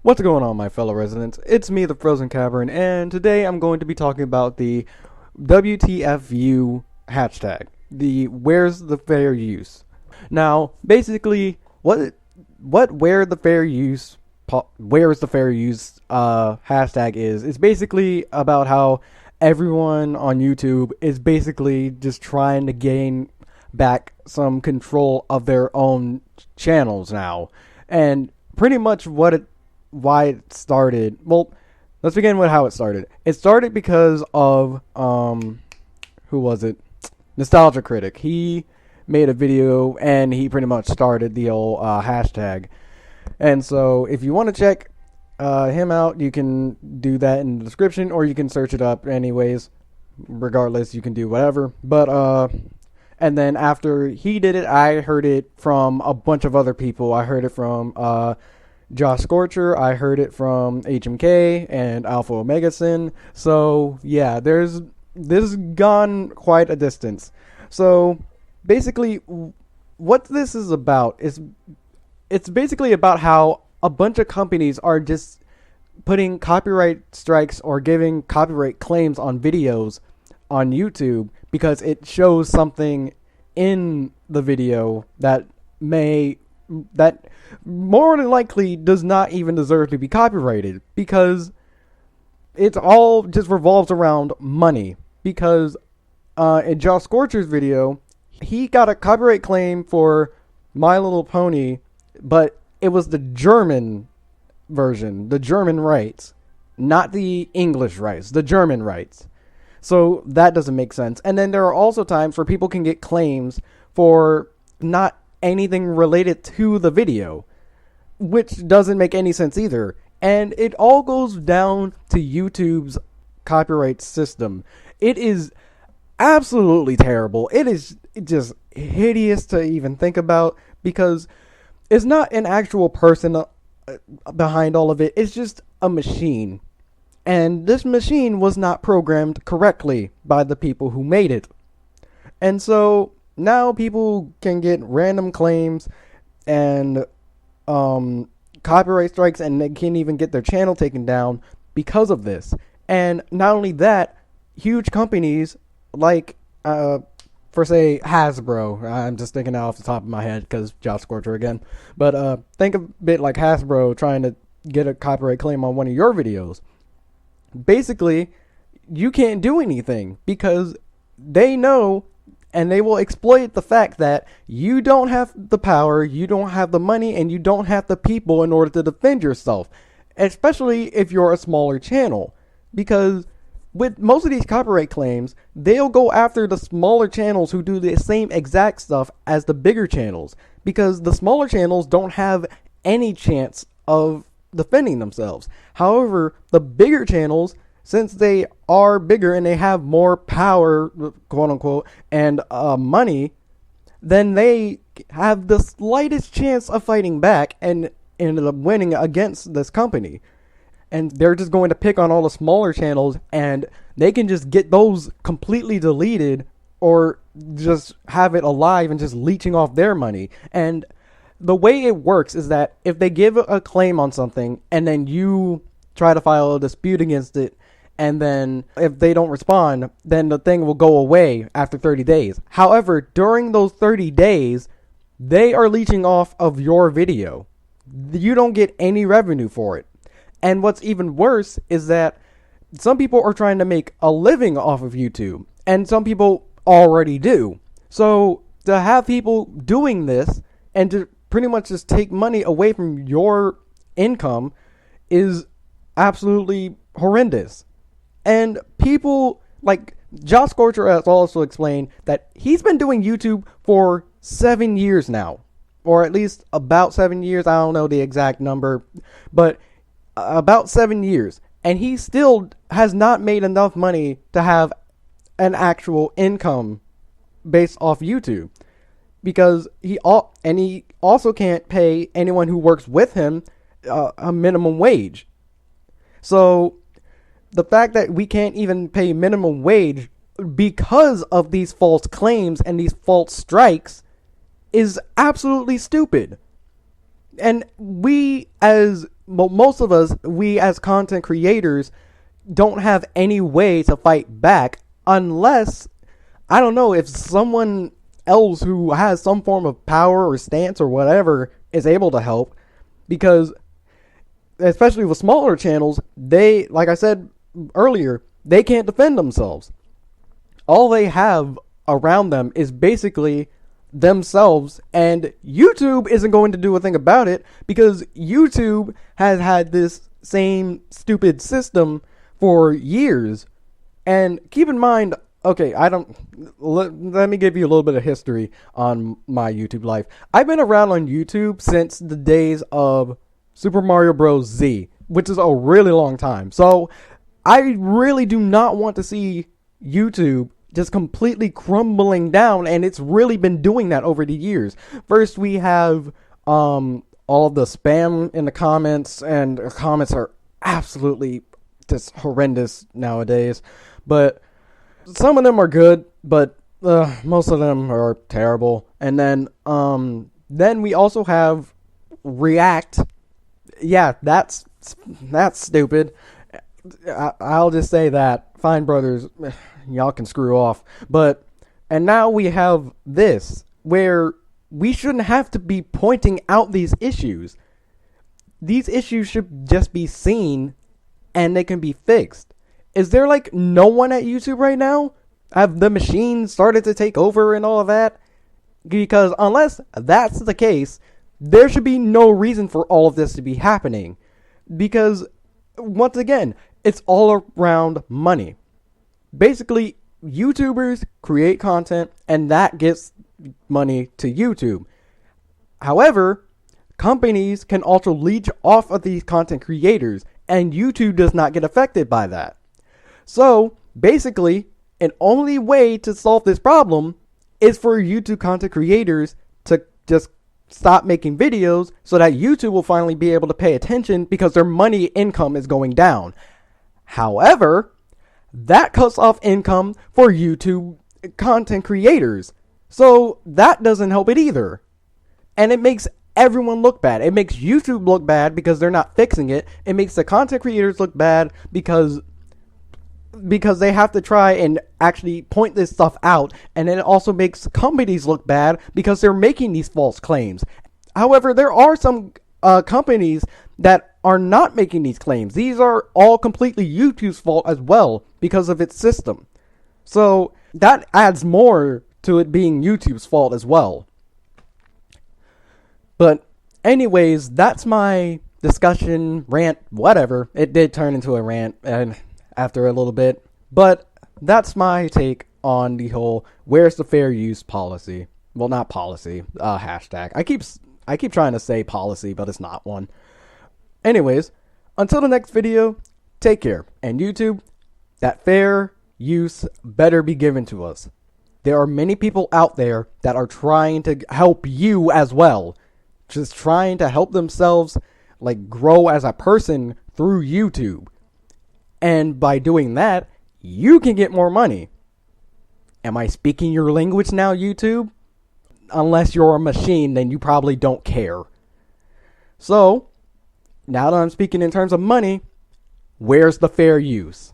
What's going on, my fellow residents? It's me, the Frozen Cavern, and today I'm going to be talking about the WTFU hashtag, the Where's the Fair Use. Now, basically, what Where's the Fair Use hashtag is basically about how everyone on YouTube is basically just trying to gain back some control of their own channels now, and pretty much why it started. Well, let's begin with how it started. It started because of who was it? Nostalgia Critic. He made a video and he pretty much started the old hashtag. And so if you want to check him out, you can do that in the description, or you can search it up anyways. Regardless, you can do whatever. But and then after he did it, I heard it from a bunch of other people. I heard it from Josh Scorcher. I heard it from HMK and Alpha Omega Sin. So yeah, this has gone quite a distance. So basically, what this is about is it's basically about how a bunch of companies are just putting copyright strikes or giving copyright claims on videos on YouTube because it shows something in the video that more than likely does not even deserve to be copyrighted, because it all just revolves around money. Because in Josh Scorcher's video, he got a copyright claim for My Little Pony, but it was the German version, the German rights, not the English rights, the German rights. So that doesn't make sense. And then there are also times where people can get claims for not anything related to the video, which doesn't make any sense either. And it all goes down to YouTube's copyright system. It is absolutely terrible. It is just hideous to even think about, because it's not an actual person behind all of it. It's just a machine. And this machine was not programmed correctly by the people who made it. And so now people can get random claims and copyright strikes, and they can't even get their channel taken down because of this. And not only that, huge companies like, for say, Hasbro. I'm just thinking off the top of my head because Josh Scorcher again. But think of it like Hasbro trying to get a copyright claim on one of your videos. Basically, you can't do anything because they know, and they will exploit the fact that you don't have the power, you don't have the money, and you don't have the people in order to defend yourself, especially if you're a smaller channel. Because with most of these copyright claims, they'll go after the smaller channels who do the same exact stuff as the bigger channels, because the smaller channels don't have any chance of defending themselves. However, the bigger channels, since they are bigger and they have more power, quote unquote, and money, then they have the slightest chance of fighting back and ended up winning against this company. And they're just going to pick on all the smaller channels, and they can just get those completely deleted or just have it alive and just leeching off their money. And the way it works is that if they give a claim on something and then you try to file a dispute against it, and then if they don't respond, then the thing will go away after 30 days. However, during those 30 days, they are leeching off of your video. You don't get any revenue for it. And what's even worse is that some people are trying to make a living off of YouTube, and some people already do. So to have people doing this and to pretty much just take money away from your income is absolutely horrendous. And people like Josh Scorcher has also explained that he's been doing YouTube for 7 years now, or at least about 7 years. I don't know the exact number, but about 7 years, and he still has not made enough money to have an actual income based off YouTube, because he also can't pay anyone who works with him a minimum wage. So the fact that we can't even pay minimum wage because of these false claims and these false strikes is absolutely stupid. And we, as most of us, we as content creators, don't have any way to fight back unless, I don't know, if someone else who has some form of power or stance or whatever is able to help. Because especially with smaller channels, they, like I said earlier, they can't defend themselves. All they have around them is basically themselves, and YouTube isn't going to do a thing about it because YouTube has had this same stupid system for years. And keep in mind, okay, let me give you a little bit of history on my YouTube life. I've been around on YouTube since the days of Super Mario Bros. Z, which is a really long time. So I really do not want to see YouTube just completely crumbling down, and it's really been doing that over the years. First, we have all of the spam in the comments, and comments are absolutely just horrendous nowadays. But some of them are good, but most of them are terrible. And then we also have React. Yeah, that's stupid. I'll just say that. Fine, brothers, y'all can screw off. And now we have this, where we shouldn't have to be pointing out these issues. These issues should just be seen, and they can be fixed. Is there like no one at YouTube right now? Have the machines started to take over and all of that? Because unless that's the case, there should be no reason for all of this to be happening. Because, once again, it's all around money. Basically, YouTubers create content, and that gets money to YouTube. However, companies can also leech off of these content creators, and YouTube does not get affected by that. So, basically, an only way to solve this problem is for YouTube content creators to just stop making videos so that YouTube will finally be able to pay attention because their money income is going down. However, that cuts off income for YouTube content creators. So that doesn't help it either. And it makes everyone look bad. It makes YouTube look bad because they're not fixing it. It makes the content creators look bad because they have to try and actually point this stuff out, and then it also makes companies look bad because they're making these false claims. However, there are some companies that are not making these claims. These are all completely YouTube's fault as well because of its system. So that adds more to it being YouTube's fault as well. But anyways, that's my discussion, rant, whatever. It did turn into a rant, and after a little bit, but that's my take on the whole where's the fair use policy. Well, not policy, hashtag. I keep trying to say policy, but it's not one. Anyways, until the next video, take care. And YouTube, that fair use better be given to us. There are many people out there that are trying to help you as well. Just trying to help themselves like grow as a person through YouTube. And by doing that, you can get more money. Am I speaking your language now, YouTube? Unless you're a machine, then you probably don't care. So, now that I'm speaking in terms of money, where's the fair use?